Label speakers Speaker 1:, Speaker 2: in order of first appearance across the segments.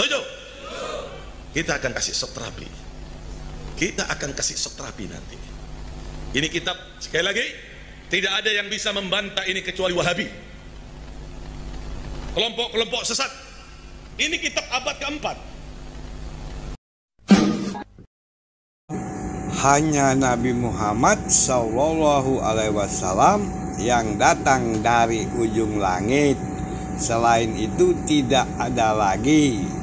Speaker 1: Setuju? Kita akan kasih shock terapi. Kita akan kasih shock terapi nanti. Ini kitab, sekali lagi, tidak ada yang bisa membantah ini kecuali Wahabi, kelompok-kelompok sesat. Ini kitab abad keempat.
Speaker 2: Hanya Nabi Muhammad Sallallahu Alaihi Wasallam yang datang dari ujung langit. Selain itu tidak ada lagi.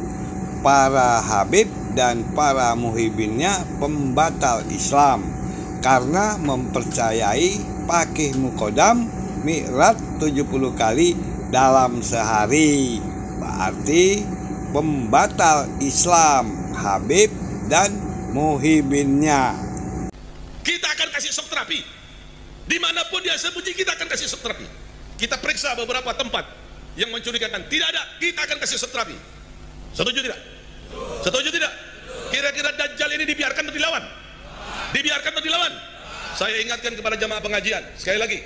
Speaker 2: Para habib dan para muhibinnya pembatal Islam karena mempercayai pakih mukodam mi'raj 70 kali dalam sehari. Berarti pembatal Islam habib dan muhibinnya.
Speaker 1: Kita akan kasih shock terapi. Dimanapun dia sembunyi, kita akan kasih shock terapi. Kita periksa beberapa tempat yang mencurigakan, tidak ada, kita akan kasih shock terapi. Setuju tidak? Setuju tidak? Kira-kira Dajjal ini dibiarkan atau dilawan? Dibiarkan atau dilawan? Saya ingatkan kepada jamaah pengajian, sekali lagi,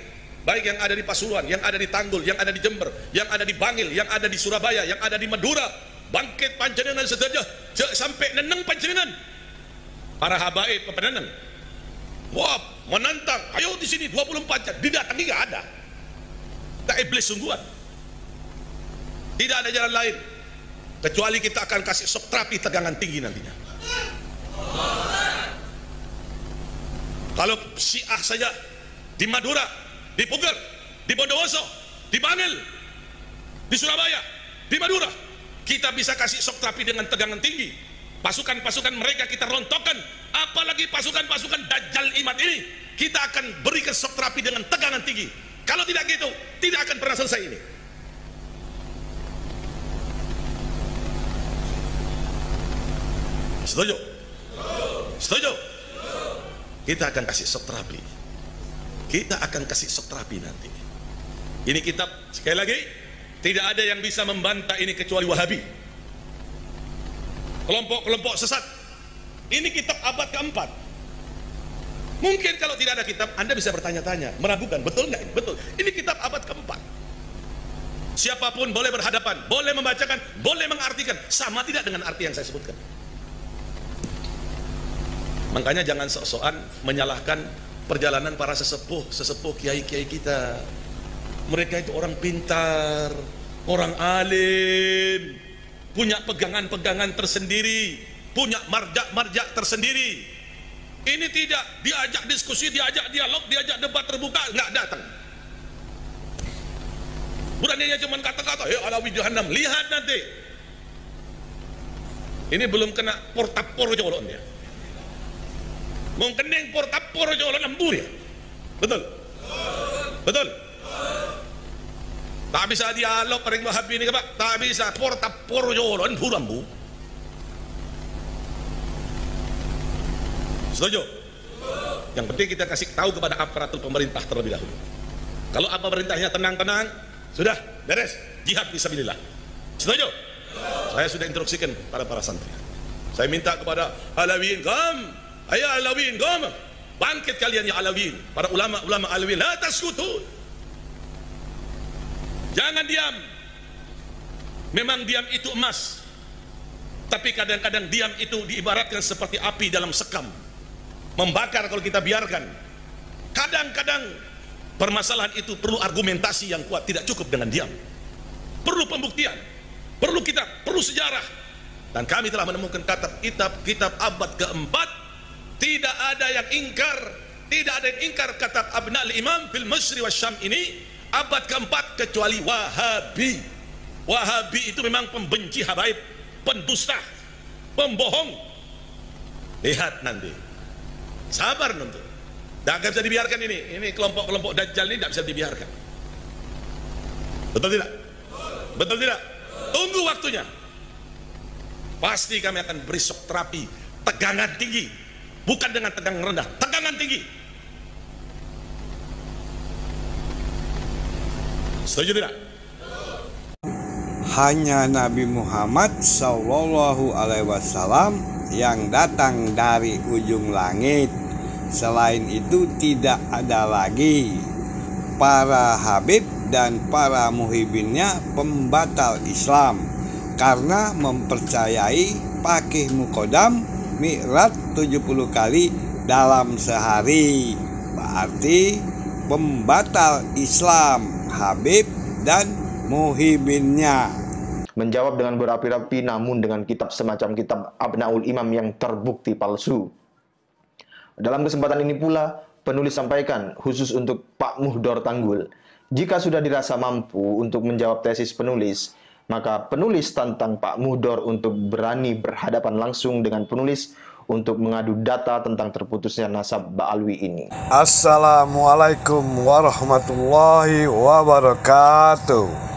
Speaker 1: baik yang ada di Pasuruan, yang ada di Tanggul, yang ada di Jember, yang ada di Bangil, yang ada di Surabaya, yang ada di Madura, bangkit panjenengan sedaya sampai neneng panjenengan. Para habaib penenang, wah menantang, ayo di sini 24 jam, didatangi nggak ada. Tak iblis sungguhan. Tidak ada jalan lain kecuali kita akan kasih shock terapi tegangan tinggi nantinya. Kalau Syiah saja di Madura, di Puger, di Bondowoso, di Bangil, di Surabaya, di Madura, kita bisa kasih shock terapi dengan tegangan tinggi. Pasukan-pasukan mereka kita rontokkan, apalagi pasukan-pasukan Dajjal Imad ini, kita akan berikan shock terapi dengan tegangan tinggi. Kalau tidak gitu, tidak akan pernah selesai ini. Setuju? Setuju? Kita akan kasih shock terapi. Kita akan kasih shock terapi nanti. Ini kitab, sekali lagi, tidak ada yang bisa membantah ini kecuali Wahabi, kelompok-kelompok sesat. Ini kitab abad keempat. Mungkin kalau tidak ada kitab, Anda bisa bertanya-tanya, meragukan, betul nggak ini? Betul. Ini kitab abad keempat. Siapapun boleh berhadapan, boleh membacakan, boleh mengartikan, sama tidak dengan arti yang saya sebutkan. Makanya jangan sok-sokan menyalahkan perjalanan para sesepuh kiai-kiai kita. Mereka itu orang pintar, orang alim, punya pegangan-pegangan tersendiri, punya marja-marja tersendiri. Ini tidak diajak diskusi, diajak dialog, diajak debat terbuka, nggak datang. Beraninya cuma kata-kata, ya Alawi Jahannam, lihat nanti. Ini belum kena portapor jolon dia. Mungkin yang portapor jolon lembur ya. Betul? Betul? Tak bisa dialog paling Wahabi ini Pak, tak bisa portapor jolon burambu. Setuju? Yang penting kita kasih tahu kepada aparatur pemerintah terlebih dahulu. Kalau pemerintahnya tenang-tenang, sudah beres, jihad fisabilillah. Setuju? Saya sudah instruksikan para santri. Saya minta kepada Alawiyin, ayo Alawiyin, bangkit kalian ya Alawiyin, para ulama Alawiyin, la taskutun. Jangan diam. Memang diam itu emas, tapi kadang-kadang diam itu diibaratkan seperti api dalam sekam, membakar kalau kita biarkan. Kadang-kadang permasalahan itu perlu argumentasi yang kuat, tidak cukup dengan diam. Perlu pembuktian, perlu kitab, perlu sejarah. Dan kami telah menemukan kitab abad keempat, tidak ada yang ingkar, tidak ada yang ingkar kitab Abna'ul Imam fil Masyri wa Syam ini abad keempat kecuali Wahabi. Wahabi itu memang pembenci habaib, pendusta, pembohong. Lihat nanti, sabar nanti. Tidak bisa dibiarkan ini kelompok-kelompok Dajjal ini tidak bisa dibiarkan. Betul tidak? Betul tidak? Tunggu waktunya. Pasti kami akan beri shock terapi tegangan tinggi, bukan dengan tegangan rendah, tegangan tinggi. Setuju tidak?
Speaker 2: Hanya Nabi Muhammad Sallallahu Alaihi Wasallam yang datang dari ujung langit. Selain itu tidak ada lagi. Para habib dan para muhibinnya pembatal Islam karena mempercayai Faqih Muqaddam mi'raj 70 kali dalam sehari. Berarti pembatal Islam Habib dan muhibinnya.
Speaker 3: Menjawab dengan berapi-api namun dengan kitab semacam kitab Abnaul Imam yang terbukti palsu. Dalam kesempatan ini pula, penulis sampaikan khusus untuk Pak Muhdor Tanggul, jika sudah dirasa mampu untuk menjawab tesis penulis, maka penulis tantang Pak Muhdor untuk berani berhadapan langsung dengan penulis untuk mengadu data tentang terputusnya nasab Ba'alwi ini.
Speaker 2: Assalamualaikum warahmatullahi wabarakatuh.